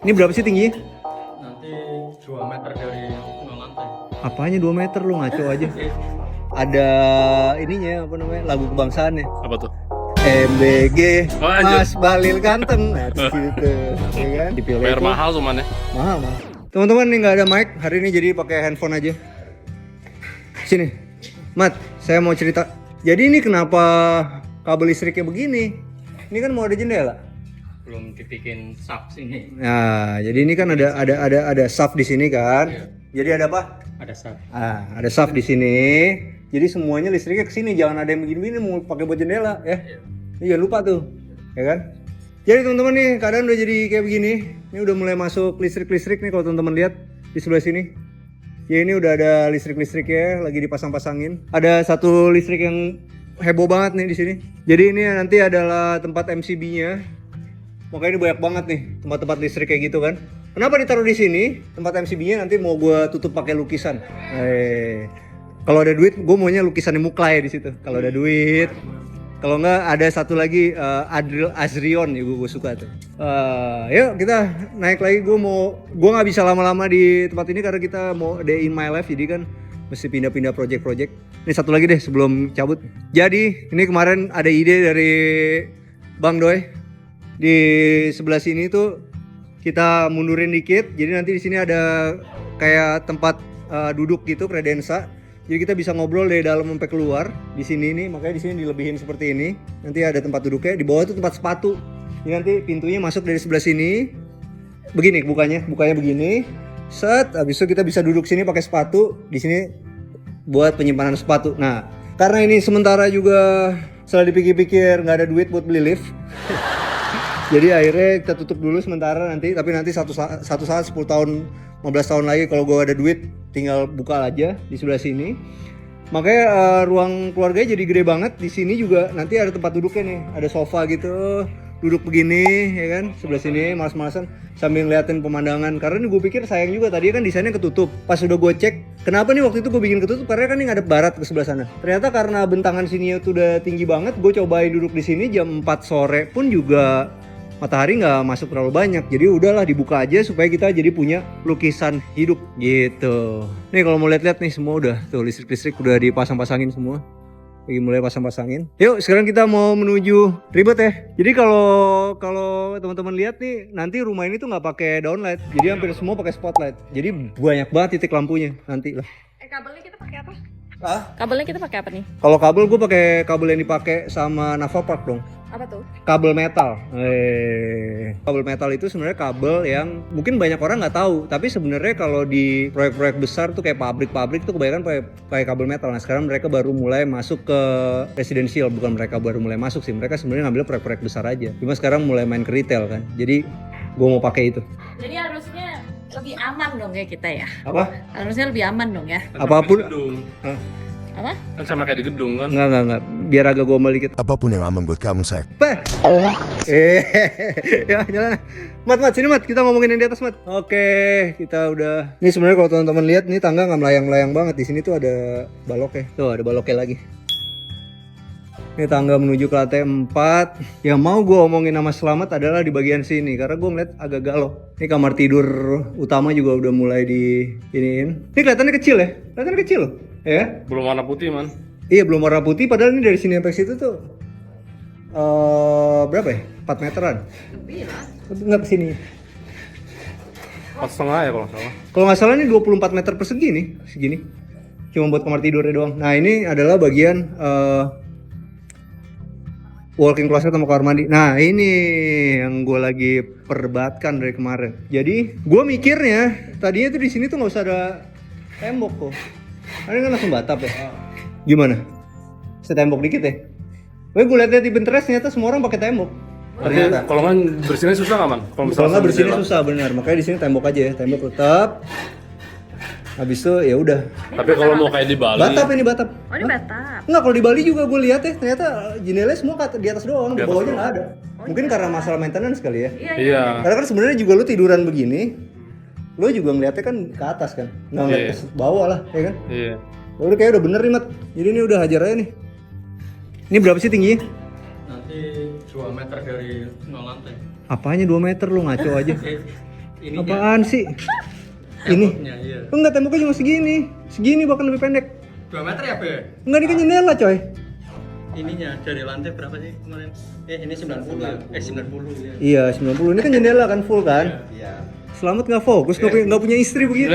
Ini berapa sih tingginya? Nanti 2 meter dari nol lantai. Apanya 2 meter, lu ngaco aja. Ada ininya, apa namanya, lagu kebangsaannya. Apa tuh? MBG, Oh, anjir. Mas Balil ganteng. Nah, terus gitu. Ya kan? Dipilih Bayar itu. mahal cuman ya. Mahal. Teman-teman nih nggak ada mic hari ini, jadi pakai handphone aja. Sini, Mat, saya mau cerita. Jadi ini kenapa kabel listriknya begini? Ini kan mau ada jendela. Belum dibikin sub sini. Nah, jadi ini kan ada shaft di sini kan. Jadi ada apa? Ada sub. Ada shaft di sini. Jadi semuanya listriknya ke sini. Jangan ada yang begini-begini mau pakai buat jendela ya. Ini jangan lupa tuh, ya kan? Jadi teman-teman nih keadaan udah jadi kayak begini. Ini udah mulai masuk listrik nih kalau teman-teman lihat di sebelah sini. Ya ini udah ada listrik ya, lagi dipasang-pasangin. Ada satu listrik yang heboh banget nih di sini. Jadi ini nanti adalah tempat MCB-nya. Makanya ini banyak banget nih tempat-tempat listrik kayak gitu kan. Kenapa ditaruh di sini? Tempat MCB-nya nanti mau gue tutup pakai lukisan. Kalau ada duit, gue maunya lukisan Muklai di situ. Kalau ada duit. Kalau nggak ada satu lagi Adril Azrion, ya gue suka tuh. Yuk kita naik lagi. Gue nggak bisa lama-lama di tempat ini karena kita mau day in my life, jadi kan mesti pindah-pindah project. Ini satu lagi deh sebelum cabut. Jadi ini kemarin ada ide dari Bang Doi. Di sebelah sini tuh kita mundurin dikit. Jadi nanti di sini ada kayak tempat duduk gitu, kredensa. Jadi kita bisa ngobrol dari dalam sampai keluar di sini nih, makanya di sini dilebihin seperti ini. Nanti ada tempat duduknya, di bawah itu tempat sepatu. Jadi nanti pintunya masuk dari sebelah sini. Begini bukanya begini. Set, habis itu kita bisa duduk sini pakai sepatu. Di sini buat penyimpanan sepatu. Nah, karena ini sementara juga setelah dipikir-pikir nggak ada duit buat beli lift. Jadi akhirnya kita tutup dulu sementara nanti, tapi nanti satu saat 10 tahun, 15 tahun lagi kalau gue ada duit tinggal buka aja di sebelah sini. Makanya ruang keluarganya jadi gede banget. Di sini juga nanti ada tempat duduknya nih, ada sofa gitu, duduk begini ya kan, sebelah sini malas-malasan sambil ngeliatin pemandangan. Karena ini gue pikir sayang juga, tadi kan desainnya ketutup. Pas udah gue cek, kenapa nih waktu itu gue bikin ketutup, karena kan ini ngadep barat ke sebelah sana. Ternyata karena bentangan sini itu udah tinggi banget, gue cobain duduk di sini jam 4 sore pun juga matahari nggak masuk terlalu banyak, jadi udahlah dibuka aja supaya kita jadi punya lukisan hidup gitu. Nih kalau mau lihat-lihat nih semua udah tuh, listrik udah dipasang-pasangin semua, lagi mulai pasang-pasangin. Yuk sekarang kita mau menuju ribet ya. Jadi kalau teman-teman lihat nih, nanti rumah ini tuh nggak pakai downlight, jadi hampir semua pakai spotlight. Jadi banyak banget titik lampunya nanti lah. Kabelnya kita pakai apa? Kabelnya kita pakai apa nih? Kalau kabel gue pakai kabel yang dipakai sama Navapark dong. Apa tuh? Kabel metal. Kabel metal itu sebenarnya kabel yang mungkin banyak orang nggak tahu, tapi sebenarnya kalau di proyek-proyek besar tuh kayak pabrik tuh kebanyakan pakai kabel metal. Nah sekarang mereka baru mulai masuk ke residential, bukan mereka baru mulai masuk sih, mereka sebenarnya ngambil proyek-proyek besar aja. Cuma sekarang mulai main ke retail kan, jadi gue mau pakai itu. Jadi harusnya lebih aman dong ya kita ya? Apa? Harusnya lebih aman dong ya? Apapun. Apa? Kan sama kayak di gedung kan. Enggak. Biar agak gombal dikit. Apapun yang aman buat kamu, sayang. Ya jalan. Mat, sini Mat, kita ngomongin yang di atas Mat. Oke, kita udah. Ini sebenarnya kalau teman-teman lihat nih tangga nggak melayang-layang banget. Di sini tuh ada baloknya. Tuh ada baloknya lagi. Ini tangga menuju ke lantai 4. Yang mau gue omongin nama selamat adalah di bagian sini, karena gue ngeliat agak galau. Ini kamar tidur utama juga udah mulai di iniin. Ini kelihatannya kecil ya? Kelihatannya kecil loh. Ya? Belum warna putih man. Iya belum warna putih, padahal ini dari sini sampai situ tuh berapa ya? 4 meteran? Lebih lah. Nggak kesini. 4,5 ya kalau nggak salah. Kalau nggak salah ini 24 meter persegi nih, segini. Cuma buat kamar tidurnya doang. Nah ini adalah bagian walking closet sama kamar mandi. Nah ini yang gue lagi perdebatkan dari kemarin. Jadi gue mikirnya tadinya tuh di sini tuh nggak usah ada tembok kok. Ini kan langsung batap ya. Gimana? Setembok dikit ya? Gue liat-liat di Pinterest ternyata semua orang pakai tembok. Ternyata. Kalau nggak bersihnya susah nggak man? Kalau nggak bersihnya susah benar. Makanya di sini tembok aja ya, tembok tetap. Habis itu ya udah. Tapi kalau mau kayak di Bali. Batap ini batap. Oh ini batap. Enggak, kalau di Bali juga gue lihat ya, ternyata jendelanya semua di atas doang, di Di atas bawahnya doang. nggak ada. Mungkin karena masalah maintenance kali ya. Iya. Karena kan sebenarnya juga lu tiduran begini, lu juga ngeliatnya kan ke atas kan, nggak ngeliat ke bawah lah, ya kan? Iya. Udah kayak udah bener nih Mat. Jadi ini udah hajar aja nih. Ini berapa sih tingginya? Nanti 2 meter dari nol lantai. Apanya 2 meter, lu ngaco aja. Ininya. Apaan sih? Ini. Temboknya, iya. Enggak, temboknya cuma segini. Segini bahkan lebih pendek. 2 meter ya, Be? Enggak, ini kan jendela, coy. Ininya dari lantai berapa sih kemarin? Ini 90 ya? 90 ya. Iya, 90. Ini kan jendela kan full kan? Iya. Selamat nggak fokus, nggak punya istri begitu.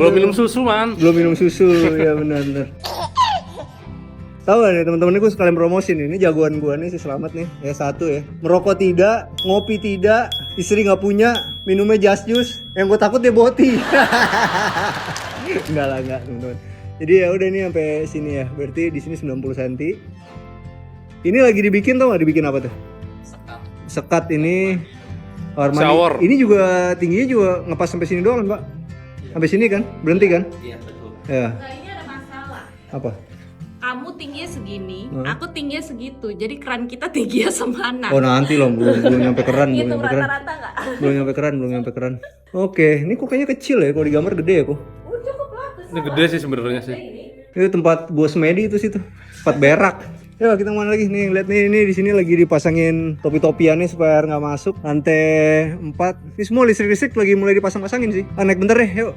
Belum minum susu, Man. Belum minum susu, ya benar-benar. Tahu gak nih teman-teman, ini gue sekalian promosin ini jagoan gue nih si Selamat nih. Ya satu ya, merokok tidak, ngopi tidak, istri nggak punya, minumnya just juice. Yang gue takut dia boti. Enggak lah, enggak teman-teman. Jadi ya udah nih sampai sini ya. Berarti di sini 90 cm. Ini lagi dibikin, tau nggak dibikin apa tuh? Sekat ini kamar mandi. Shower. Ini juga tingginya juga ngepas sampai sini doang, Pak. Sampai sini kan? Berhenti kan? Iya, betul. Ya. Nah, ini ada masalah. Apa? Kamu tingginya segini, aku tingginya segitu. Jadi keran kita tingginya semana. Oh nanti loh, belum nyampe keran, belum Itu nyampe keran. rata-rata nggak? Belum nyampe keran. Oke, ini kok kayaknya kecil ya, kalau digambar gede ya kok. Cukup lah. Ini gede sih sebenarnya sih. Itu tempat bos Medi itu situ, tempat berak. Ya kita mana lagi nih, lihat nih, ini di sini lagi dipasangin topi-topiannya supaya air nggak masuk. Lantai 4, ini semua listrik-listrik lagi mulai dipasang-pasangin sih. Naik bentar deh, yuk.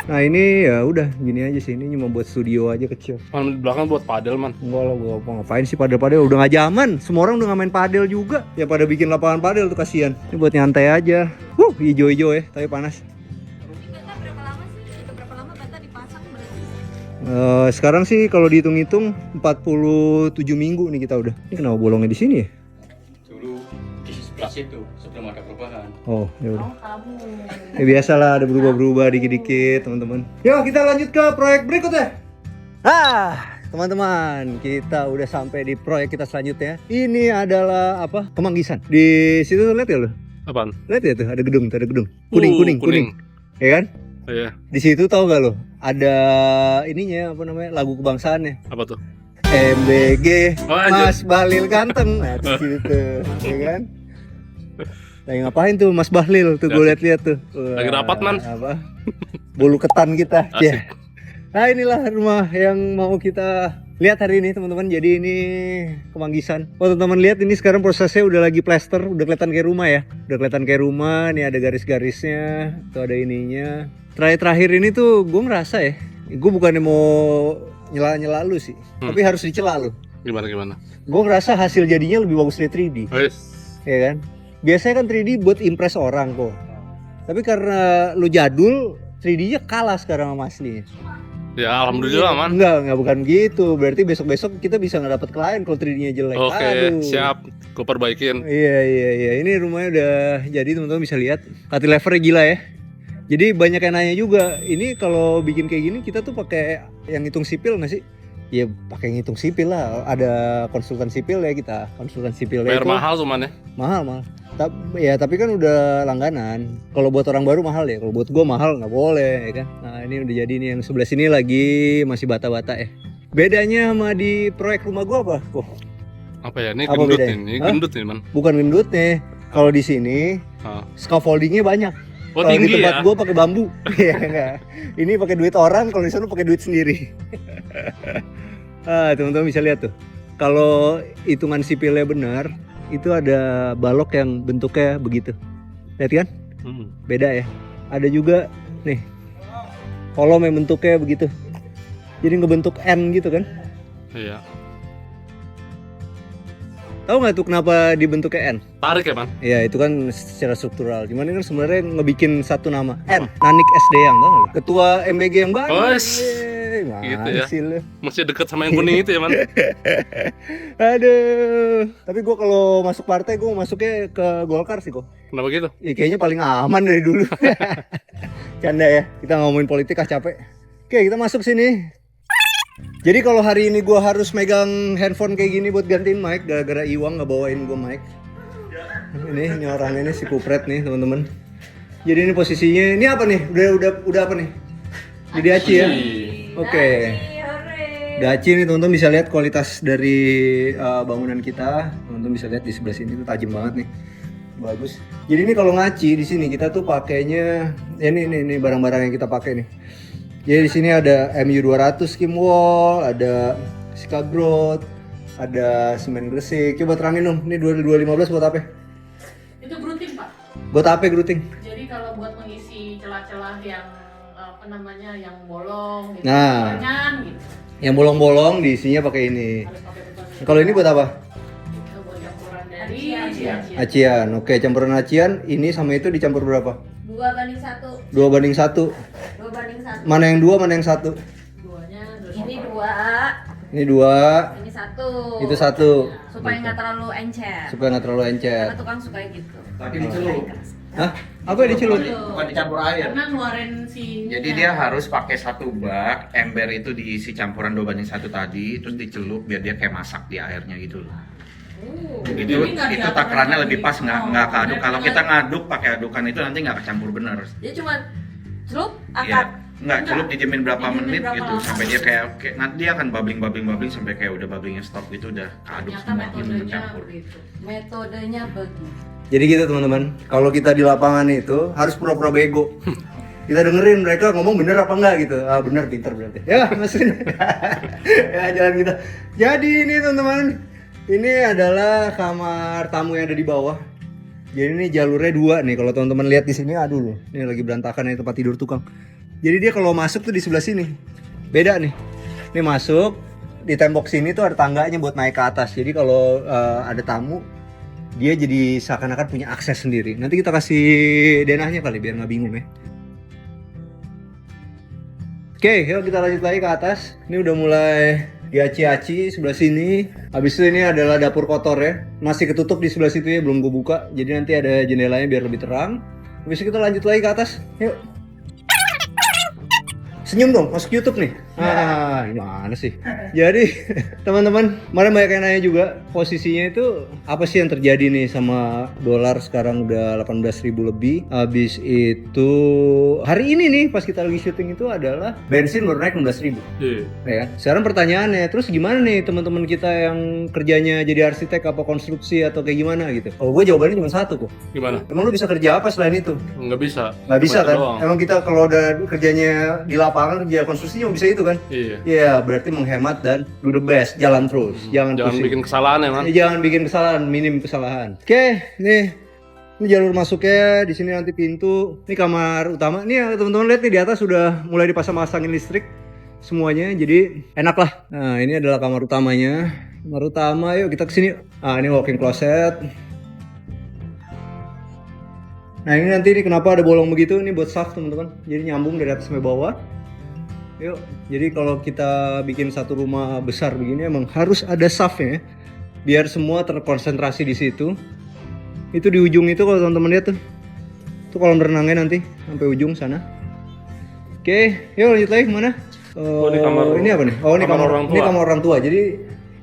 Nah ini ya udah gini aja sih, ini cuma buat studio aja kecil. Man, di belakang buat padel, Man. Enggak lah, gua ngapain sih padel-padel, udah nggak zaman. Semua orang udah nggak main padel juga. Ya pada bikin lapangan padel tuh kasihan. Ini buat nyantai aja. Hijau-hijau ya, tapi panas. Bata berapa lama sih? Itu berapa lama bata dipasang berarti? Sekarang sih kalau dihitung-hitung 47 minggu nih kita udah. Ini kenapa bolongnya di sini ya? Dulu di sebelah situ sebelum ada perubahan. Oh, ya udah. Oh, kamu. Ya biasalah ada berubah-berubah dikit-dikit, teman-teman. Yuk kita lanjut ke proyek berikutnya. Teman-teman, kita udah sampai di proyek kita selanjutnya. Ini adalah apa? Kemanggisan. Di situ tuh lihat ya lo. Apaan? Lihat ya tuh, ada gedung, kuning. Ya kan? Iya. Di situ tahu gak lo? Ada ininya apa namanya? Lagu kebangsaannya. Apa tuh? MBG Oh, anjir. Mas Bahlil ganteng. Nah, di situ tuh, ya kan? Lagi ngapain tuh Mas Bahlil tuh, gue lihat-lihat tuh. Lagi rapat, Man. Apa? Bulu ketan kita. Asik. Ya. Nah inilah rumah yang mau kita lihat hari ini teman-teman. Jadi ini Kemanggisan. Oh teman-teman lihat ini sekarang prosesnya udah lagi plester, udah kelihatan kayak rumah ya. Udah kelihatan kayak rumah. Nih ada garis-garisnya, tuh ada ininya. Terakhir ini tuh gue ngerasa ya, gue bukannya mau nyela-nyela lu sih, tapi harus dicela lu. Gimana? Gue ngerasa hasil jadinya lebih bagus dari 3D, Wes. ya kan? Biasanya kan 3D buat impress orang kok. Tapi karena lu jadul, 3D-nya kalah sekarang sama aslinya. Ya alhamdulillah, Man. Enggak bukan gitu. Berarti besok-besok kita bisa nggak dapat klien kalau 3D-nya jelek. Oke, Aduh. siap. Gue perbaikin. Iya. Ini rumahnya udah jadi, teman-teman bisa lihat. Cantilevernya gila ya. Jadi banyak yang nanya juga, ini kalau bikin kayak gini kita tuh pakai yang hitung sipil nggak sih? Ya pakai ngitung sipil lah. Ada konsultan sipil ya kita. Konsultan sipil Bayar itu mahal tuh, Man ya. mahal. Tapi kan udah langganan. Kalau buat orang baru mahal ya. Kalau buat gua mahal nggak boleh ya kan. Nah ini udah jadi nih, yang sebelah sini lagi masih bata-bata ya. Bedanya sama di proyek rumah gua apa? Apa ya? Ini Apa gendut bedanya? nih. Ini Hah? gendut nih, Man. Bukan gendut nih. Kalau di sini Ah. scaffoldingnya banyak. Oh, Kalau di tinggi tempat ya? gua pakai bambu. Iya enggak. Ini pakai duit orang, kalau di sana pakai duit sendiri. Teman-teman bisa lihat tuh. Kalau hitungan sipilnya benar, itu ada balok yang bentuknya begitu. Lihat kan? Beda ya. Ada juga nih kolom yang bentuknya begitu. Jadi ngebentuk N gitu kan? Iya. Tahu nggak tuh kenapa dibentuknya N? Tarik ya, Man? Ya itu kan secara struktural. Cuman ini kan sebenarnya ngebikin satu nama N. Nanik SD yang tau nggak lu? Ketua MBG yang baru. Bos. Yeay, Gitu mana ya. sih lu? Masih deket sama yang kuning itu ya, Man? Aduh. Tapi gue kalau masuk partai gue masuknya ke Golkar sih kok. Kenapa gitu? Ya kayaknya paling aman dari dulu. Canda ya. Kita ngomongin politik capek. Oke kita masuk sini. Jadi kalau hari ini gue harus megang handphone kayak gini buat gantiin mic gara-gara Iwang nggak bawain gue mic. Ini orang ini si Kupret nih teman-teman. Jadi ini posisinya ini apa nih? Udah apa nih? Jadi Aci ya. Oke. Daci nih teman-teman bisa lihat kualitas dari bangunan kita. Teman-teman bisa lihat di sebelah sini tuh tajam banget nih. Bagus. Jadi ini kalau ngaci di sini kita tuh pakainya ya ini barang-barang yang kita pakai nih. Jadi di sini ada MU200 skim wall, ada Sikagrot, ada semen gresik. Coba terangin dong, ini 2015 buat apa? Buat apa gruting? Jadi kalau buat mengisi celah-celah yang apa namanya yang bolong gitu, Nah. jangan gitu. Yang bolong-bolong diisinya pakai ini. Harus pakai beton. Kalau ini buat apa? Itu buat campuran dari Acian. Acian. Oke, campuran acian ini sama itu dicampur berapa? 2:1. 2:1. 2:1. Mana yang 2, mana yang 1? duanya Ini 2, Ini 2, ini 1. itu 1. Supaya nggak terlalu encer. Supaya nggak terlalu encer. Karena tukang suka gitu. Tapi dicelup. Hah? Apa yang dicelup? Bukan dicampur air. karena ngeluarin si Jadi dia harus pakai satu bak, ember itu diisi campuran 2:1 tadi, terus dicelup biar dia kayak masak di airnya gitu loh. Itu takarannya lebih pas, nggak keaduk. Kalau kita ngaduk pakai adukan itu nanti nggak kecampur bener. Dia cuma celup, Iya, angkat. nggak celup dijamin berapa Dijamin menit berapa gitu lama. sampai dia kayak nanti dia akan bubbling sampai kayak udah bubblingnya stop gitu udah keaduk ternyata semua gitu metodenya tercampur. begitu. Metodenya begitu. Jadi gitu teman-teman. Kalau kita di lapangan itu harus pura-pura bego. Kita dengerin mereka ngomong bener apa enggak gitu. Ah bener, pinter berarti. Ya mesin. Ya jalan kita. Jadi ini teman-teman, ini adalah kamar tamu yang ada di bawah. Jadi ini jalurnya 2 nih. Kalau teman-teman lihat di sini, aduh loh, ini lagi berantakan nih tempat tidur tukang. Jadi dia kalau masuk tuh di sebelah sini. Beda nih. Ini masuk di tembok sini tuh ada tangganya buat naik ke atas. Jadi kalau ada tamu, dia jadi seakan-akan punya akses sendiri. Nanti kita kasih denahnya kali biar nggak bingung ya. Oke, yuk kita lanjut lagi ke atas. Ini udah mulai diaci-aci sebelah sini. Habis itu ini adalah dapur kotor ya. Masih ketutup di sebelah situ ya, belum gue buka. Jadi nanti ada jendelanya biar lebih terang. Habis itu kita lanjut lagi ke atas. Yuk. Senyum dong, masuk YouTube nih. Ah, gimana sih? Jadi, teman-teman, kemarin banyak yang nanya juga, posisinya itu apa sih yang terjadi nih sama dolar sekarang udah 18.000 lebih. Habis itu hari ini nih pas kita lagi syuting itu adalah bensin baru naik 16.000. Iya. Ya, sekarang pertanyaannya, terus gimana nih teman-teman kita yang kerjanya jadi arsitek apa konstruksi atau kayak gimana gitu? Kalau gue jawabannya cuma satu kok. Gimana? Emang lu bisa kerja apa selain itu? Nggak bisa. Nggak bisa Cuma itu kan? doang. Emang kita kalau udah kerjanya di lapangan, kerja konstruksi cuma bisa itu kan? Iya. Iya, berarti menghemat dan do the best, jalan terus, jangan pusing. bikin kesalahan ya, Man. Jangan bikin kesalahan, minim kesalahan. Oke, nih. Ini jalur masuknya, di sini nanti pintu. Ini kamar utama. Nih ya, teman-teman lihat nih di atas sudah mulai dipasang-pasangin listrik semuanya. Jadi enak lah. Nah, ini adalah kamar utamanya. Kamar utama, yuk kita kesini. Ah, ini walk-in closet. Nah, ini nanti ini kenapa ada bolong begitu? Ini buat shaft, teman-teman. Jadi nyambung dari atas sampai bawah. Yuk, jadi kalau kita bikin satu rumah besar begini emang harus ada shaftnya ya. Biar semua terkonsentrasi di situ. Itu di ujung itu kalau teman-teman lihat tuh. Itu kolam renangnya nanti sampai ujung sana. Oke, yuk lanjut lagi kemana? ini kamar- ini apa nih? Oh, ini kamar kamar orang tua. Ini kamar orang tua. Jadi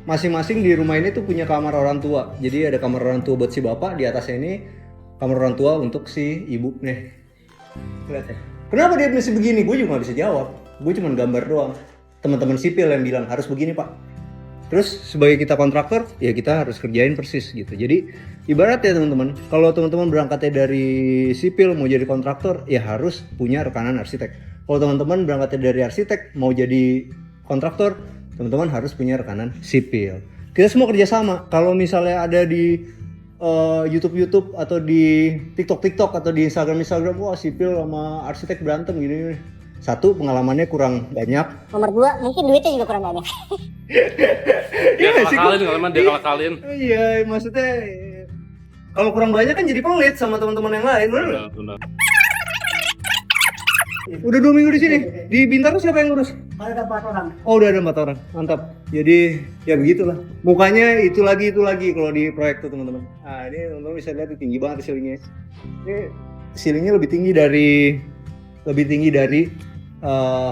masing-masing di rumah ini tuh punya kamar orang tua. Jadi ada kamar orang tua buat si bapak, di atasnya ini kamar orang tua untuk si ibu nih. Lihat ya. Kenapa dia mesti begini? Gue juga nggak bisa jawab. Gue cuma gambar doang. Teman-teman sipil yang bilang harus begini pak. Terus sebagai kita kontraktor, ya kita harus kerjain persis gitu. Jadi ibarat ya teman-teman, kalau teman-teman berangkatnya dari sipil mau jadi kontraktor, ya harus punya rekanan arsitek. Kalau teman-teman berangkatnya dari arsitek mau jadi kontraktor, teman-teman harus punya rekanan sipil. Kita semua kerjasama. Kalau misalnya ada di YouTube atau di TikTok atau di Instagram, wah sipil sama arsitek berantem gini. Satu, pengalamannya kurang banyak. Nomor 2, mungkin duitnya juga kurang banyak. Dia kalah-kalin, kalau emang dia kalah-kalin. Iya, maksudnya kalau kurang banyak kan jadi pelit sama teman-teman yang lain, bener nggak? Benar. Udah 2 minggu di sini. Di Bintaro siapa yang ngurus? Ada 4 orang. Oh, udah ada 4 orang. Mantap. Jadi ya begitulah. Mukanya itu lagi kalau di proyek tuh teman-teman. Nah, ini teman-teman bisa lihat tinggi banget ceilingnya. Ini ceilingnya lebih tinggi dari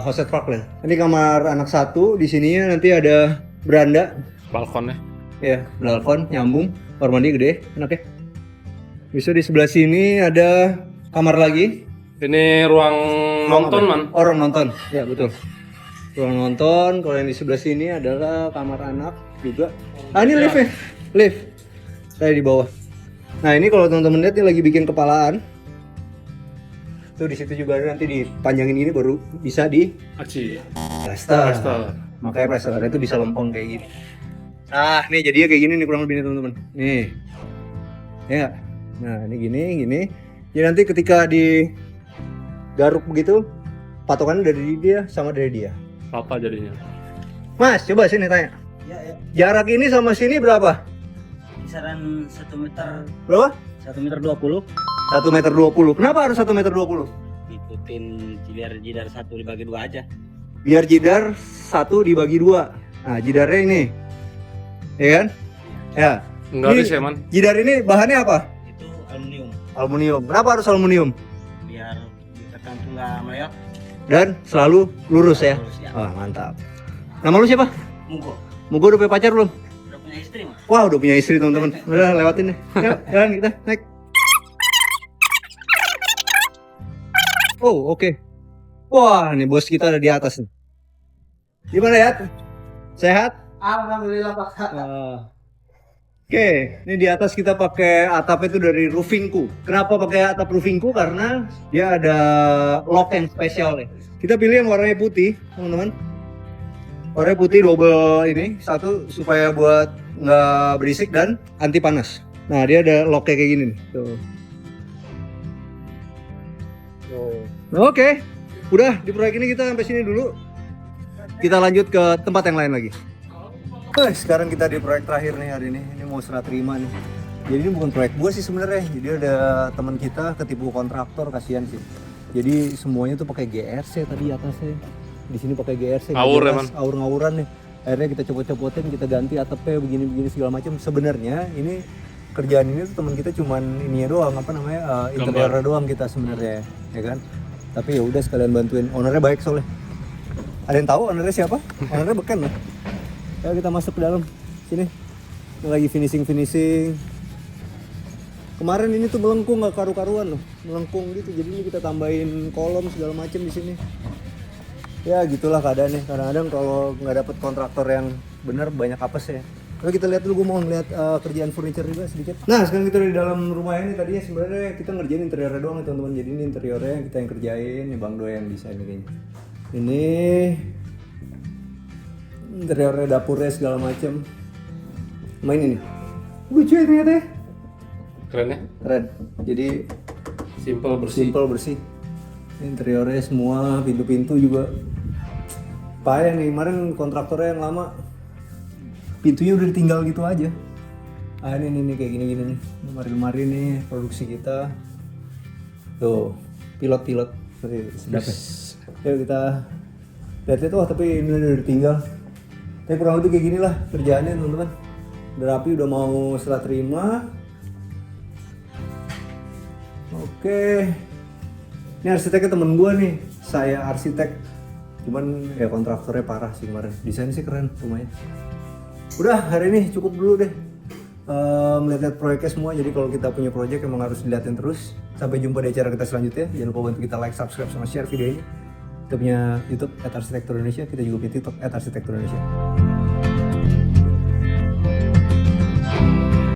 Hosted Park lah. Ini kamar anak 1, di sininya nanti ada beranda. Balkonnya. Ya, balkon nyambung, kamar mandi gede, enak ya. Bisa di sebelah sini ada kamar lagi. Ini ruang nonton, Man. Oh, ruang nonton. Ya, betul. Ruang nonton. Kalau yang di sebelah sini adalah kamar anak juga. Ah, ini lift ya. Lift. Saya di bawah. Nah, ini kalau teman-teman lihat ini lagi bikin kepalaan. Tuh di situ juga nanti dipanjangin ini baru bisa di Aci. plaster. Makanya plasternya itu bisa lempeng kayak gini. Nah, nih jadinya kayak gini nih kurang lebih nih teman-teman. Nih. Ya nggak? Nah, ini gini. Jadi nanti ketika digaruk begitu, patokannya dari dia sama dari dia. Apa jadinya? Mas, coba sini tanya. Ya, ya. Jarak ini sama sini berapa? Kisaran 1 meter, Berapa? 1 meter 20. 1 meter 20. Kenapa harus 1 meter 20? Ikutin biar jidar 1 dibagi 2 aja. Biar jidar 1 dibagi 2. Nah, jidarnya ini. Ya kan? Ya. Enggak Ini bisa man. Jidar ini bahannya apa? Itu aluminium Aluminium. Kenapa harus aluminium? biar ditekan tuh nggak meleot. Dan selalu lurus ya. Lurus, ya. Wah, mantap. Nama lu siapa? Mugo. Mugo udah punya pacar belum? Udah punya istri mah. Wah, udah punya istri teman-teman. Udah lewatin deh. Yuk, jalan kita naik. Oh, oke. Wah, nih bos kita ada di atas nih. Gimana ya? Sehat? Alhamdulillah Pak. Oke, ini di atas kita pakai atap itu dari Roofingku. Kenapa pakai atap Roofingku? Karena dia ada lock yang spesial nih. Kita pilih yang warnanya putih, teman-teman. Warnanya putih double ini, satu supaya buat nggak berisik dan anti panas. Nah, dia ada locknya kayak gini nih. Tuh. Oke, udah di proyek ini kita sampai sini dulu. Kita lanjut ke tempat yang lain lagi. Sekarang kita di proyek terakhir nih hari ini. Ini mau serah terima nih. Jadi ini bukan proyek gua sih sebenarnya. Jadi ada teman kita ketipu kontraktor, kasihan sih. Jadi semuanya tuh pakai GRC tadi atasnya. Di sini pakai GRC. Ngawur emang. Ngawur-ngawuran nih. Akhirnya kita copot-copotin, kita ganti atapnya begini-begini segala macam. Sebenarnya ini kerjaan ini tuh teman kita cuman ininya doang, apa namanya, interiornya doang kita sebenarnya, ya kan. Tapi ya udah sekalian bantuin. Ownernya baik soalnya. Ada yang tahu ownernya siapa? Ownernya beken loh. Ya kita masuk ke dalam sini. Ini lagi finishing. Kemarin ini tuh melengkung nggak karu-karuan loh, melengkung gitu. Jadi ini kita tambahin kolom segala macam di sini. Ya gitulah keadaannya. Kadang-kadang kalau nggak dapet kontraktor yang benar banyak apes ya. Lalu kita lihat dulu, gue mau ngeliat kerjaan furniture juga sedikit. Nah sekarang kita udah di dalam rumah ini. Tadinya sebenarnya kita ngerjain interiornya doang nih teman-teman. Jadi ini interiornya kita yang kerjain, ya Bang Doi yang desain kayaknya. Ini interiornya, dapurnya segala macem. Main ini lucu ya ternyata ya. Keren ya? Keren. Jadi Simple bersih. bersih. Interiornya semua, pintu-pintu juga. Payah nih, kemarin kontraktornya yang lama pintunya udah ditinggal gitu aja. Ah ini kayak gini-gini nih. Lemari-lemari nih produksi kita. Tuh, pilot. Sedap ya. Yuk kita lihat itu, tapi ini udah ditinggal. Tapi kurang lebih kayak gini lah kerjaannya teman-teman. Udah rapi, udah mau serah terima. Oke. Ini arsiteknya temen gue nih. Saya arsitek. Cuman ya kontraktornya parah sih kemarin. Desain sih keren rumahnya. Udah hari ini cukup dulu deh. Melihat proyeknya semua. Jadi kalau kita punya proyek emang harus dilihatin terus. Sampai jumpa di acara kita selanjutnya. Jangan lupa bantu kita like, subscribe, sama share video ini. Kita punya YouTube @arsitektur Indonesia. Kita juga punya TikTok @arsitektur Indonesia.